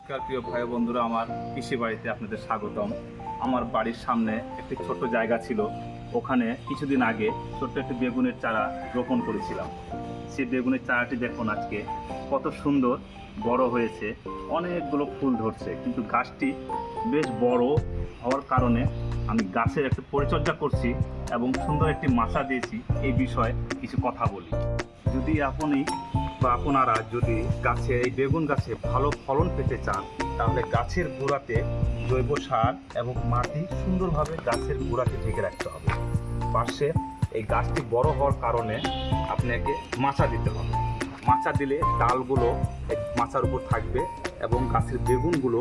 নমস্কার প্রিয় ভাই বন্ধুরা, আমার কৃষি বাড়িতে আপনাদের স্বাগতম। আমার বাড়ির সামনে একটি ছোট্ট জায়গা ছিল, ওখানে কিছুদিন আগে ছোট্ট একটি বেগুনের চারা রোপণ করেছিলাম। সেই বেগুনের চারাটি দেখুন আজকে কত সুন্দর বড় হয়েছে, অনেকগুলো ফুল ধরছে, কিন্তু গাছটি বেশ বড় হওয়ার কারণে আমি গাছের একটু পরিচর্যা করছি এবং সুন্দর একটি মাচা দিয়েছি। এই বিষয়ে কিছু কথা বলি। যদি আপনি বা আপনারা যদি গাছে এই বেগুন গাছে ভালো ফলন পেতে চান, তাহলে গাছের গোড়াতে জৈব সার এবং মাটি সুন্দরভাবে গাছের গোড়াতে ঢেকে রাখতে হবে। পাশে এই গাছটি বড় হওয়ার কারণে আপনাকে মাচা দিতে হবে। মাচা দিলে ডালগুলো এই মাচার উপর থাকবে এবং গাছের বেগুনগুলো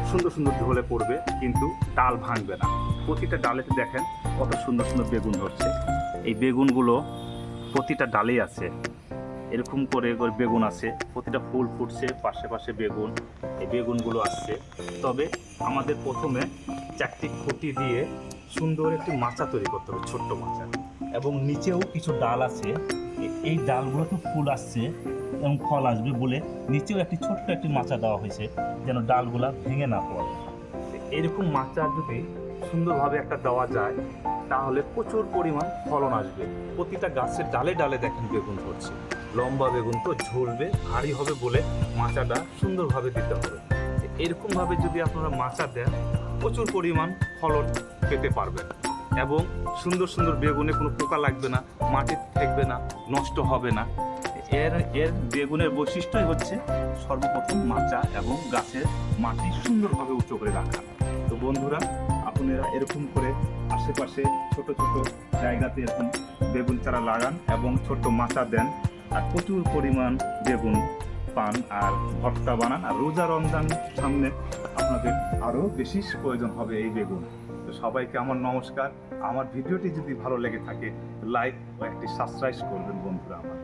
সুন্দর সুন্দর ঢলে পড়বে, কিন্তু ডাল ভাঙবে না। প্রতিটা ডালেতে দেখেন কত সুন্দর সুন্দর বেগুন ধরছে। এই বেগুনগুলো প্রতিটা ডালেই আছে, এরকম করে বেগুন আছে, প্রতিটা ফুল ফুটছে, পাশে পাশে বেগুন, এই বেগুনগুলো আসছে। তবে আমাদের প্রথমে চারটি খুঁটি দিয়ে সুন্দর একটি মাচা তৈরি করতে হবে, ছোট্ট মাচা, এবং নিচেও কিছু ডাল আছে, এই ডালগুলোতে ফুল আসছে এবং ফল আসবে বলে নিচেও একটি ছোট্ট একটি মাচা দেওয়া হয়েছে, যেন ডালগুলা ভেঙে না পড়ে। এরকম মাচা যদি সুন্দরভাবে একটা দেওয়া যায়, তাহলে প্রচুর পরিমাণ ফলন আসবে। প্রতিটা গাছের ডালে ডালে দেখেন বেগুন ধরছে, লম্বা বেগুন তো ঝুলবে, ভারী হবে বলে মাচাটা সুন্দরভাবে দিতে হবে। এরকমভাবে যদি আপনারা মাচা দেন, প্রচুর পরিমাণ ফলন পেতে পারবেন এবং সুন্দর সুন্দর বেগুনে কোনো পোকা লাগবে না, মাটি থাকবে না, নষ্ট হবে না। এর বেগুনের বৈশিষ্ট্যই হচ্ছে সর্বপ্রথম মাচা এবং গাছের মাটি সুন্দরভাবে উঁচু করে রাখা। তো বন্ধুরা, আপনারা এরকম করে আশেপাশে ছোট ছোট জায়গাতে এরকম বেগুন চারা লাগান এবং ছোট্ট মাচা দেন, আর প্রচুর পরিমাণ বেগুন পান আর ভর্তা বানান। আর রোজা রমজান সামনে আপনাদের আরও বেশি প্রয়োজন হবে এই বেগুন। তো সবাইকে আমার নমস্কার। আমার ভিডিওটি যদি ভালো লেগে থাকে, লাইক ও একটি সাবস্ক্রাইব করবেন বন্ধুরা আমার।